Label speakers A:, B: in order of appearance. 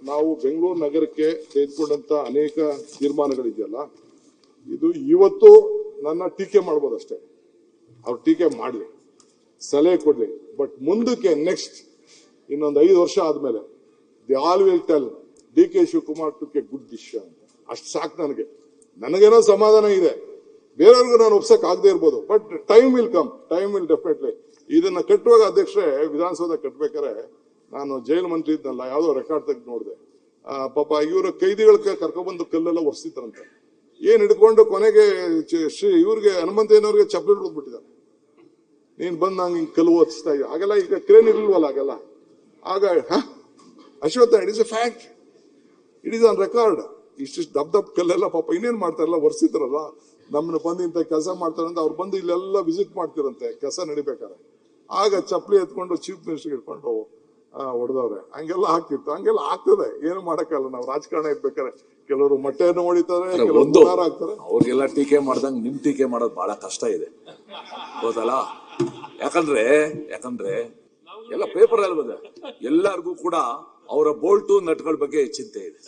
A: ನಾವು ಬೆಂಗಳೂರು ನಗರಕ್ಕೆ ತೆಗೆದುಕೊಂಡಂತ ಅನೇಕ ತೀರ್ಮಾನಗಳಿದೆಯಲ್ಲ, ಇದು ಇವತ್ತು ನನ್ನ ಟೀಕೆ ಮಾಡ್ಬೋದಷ್ಟೇ. ಅವ್ರು ಟೀಕೆ ಮಾಡಲಿ, ಸಲಹೆ ಕೊಡ್ಲಿ, ಬಟ್ ಮುಂದಕ್ಕೆ ನೆಕ್ಸ್ಟ್ ಇನ್ನೊಂದು 5 ವರ್ಷ ಆದ್ಮೇಲೆ the all will tell DK Shivakumar took A good decision ಅಂತ. ಅಷ್ಟು ಸಾಕು ನನಗೆ. ನನಗೇನೋ ಸಮಾಧಾನ ಇದೆ, ಬೇರೆಯವ್ರಿಗೂ ನಾನು ಒಪ್ಸಕ್ ಆಗದೆ ಇರ್ಬೋದು, but time will come, time will definitely. ಇದನ್ನ ಕಟ್ಟುವಾಗ ಅಧ್ಯಕ್ಷರೇ, ವಿಧಾನಸೌಧ ಕಟ್ಬೇಕಾರೆ ನಾನು ಜೈಲು ಮಂತ್ರಿ ಇದ್ನಲ್ಲ, ಯಾವ್ದೋ ರೆಕಾರ್ಡ್ ತೆಗೆದು ನೋಡಿದೆ. ಪಾಪ ಇವ್ರ ಕೈದಿಗಳ ಕರ್ಕೊಂಡ್ಬಂದು ಕಲ್ಲೆಲ್ಲ ಒರೆಸಿದ್ರಂತೆ. ಏನ್ ಹಿಡ್ಕೊಂಡು ಕೊನೆಗೆ ಇವ್ರಿಗೆ ಹನುಮಂತಯ್ಯನವ್ರಿಗೆ ಚಪ್ಪಲಿ ಹೊಡೆದ್ಬಿಟ್ಟಿದ್ದಾರೆ. ನೀನ್ ಬಂದ್ ನಂಗೆ ಹಿಂಗ್ ಕಲ್ಲು ಓದಿಸ್ತಾ ಇದ್ದ, ಹಾಗೆಲ್ಲ ಈಗ ಕ್ರೇನ್ ಇರ್ಲಿಲ್ವಲ್ಲ ಆಗೆಲ್ಲ. ಆಗ Ashwatha, it is a fact, it is on record. ಇಷ್ಟಿಷ್ಟು ದಪ್ ಕಲ್ಲೆಲ್ಲ ಪಾಪ ಇನ್ನೇನ್ ಮಾಡ್ತಾರಲ್ಲ, ಒರೆಸಿದ್ರಲ್ಲ. ನಮ್ಮನ್ನ ಬಂದು ಇಂತ ಕೆಲಸ ಮಾಡ್ತಾರಂತ ಅವ್ರು ಬಂದು ಇಲ್ಲೆಲ್ಲ ವಿಸಿಟ್ ಮಾಡ್ತಿರಂತೆ ಕೆಲಸ ನಡಿಬೇಕಾರೆ. ಆಗ ಚಪ್ಪಲಿ ಎತ್ಕೊಂಡು ಚೀಫ್ ಮಿನಿಸ್ಟರ್ ಇಟ್ಕೊಂಡು ಹೊಡೆದವ್ರೆ. ಹಂಗೆಲ್ಲ ಆಗ್ತಿತ್ತು, ಹಂಗೆಲ್ಲ ಆಗ್ತದೆ, ಏನು ಮಾಡಕ್ಕಲ್ಲ. ನಾವು ರಾಜಕಾರಣ ಇರ್ಬೇಕಾರೆ ಕೆಲವರು ಮೊಟ್ಟೆಯನ್ನು ಹೊಡಿತಾರೆ, ಕೆಲವರು ಆಗ್ತಾರೆ.
B: ಅವ್ರಿಗೆಲ್ಲ ಟೀಕೆ ಮಾಡ್ದಂಗ್ ನಿಮ್ ಟೀಕೆ ಮಾಡೋದು ಬಹಳ ಕಷ್ಟ ಇದೆ, ಗೊತ್ತಲ್ಲ. ಯಾಕಂದ್ರೆ ಎಲ್ಲ ಪೇಪರ್ ಅಲ್ಲಿ ಬಂದ ಎಲ್ಲರಿಗೂ ಕೂಡ ಅವರ ಬೋಲ್ಟು ನಟ್ಗಳ ಬಗ್ಗೆ ಚಿಂತೆ ಇದೆ.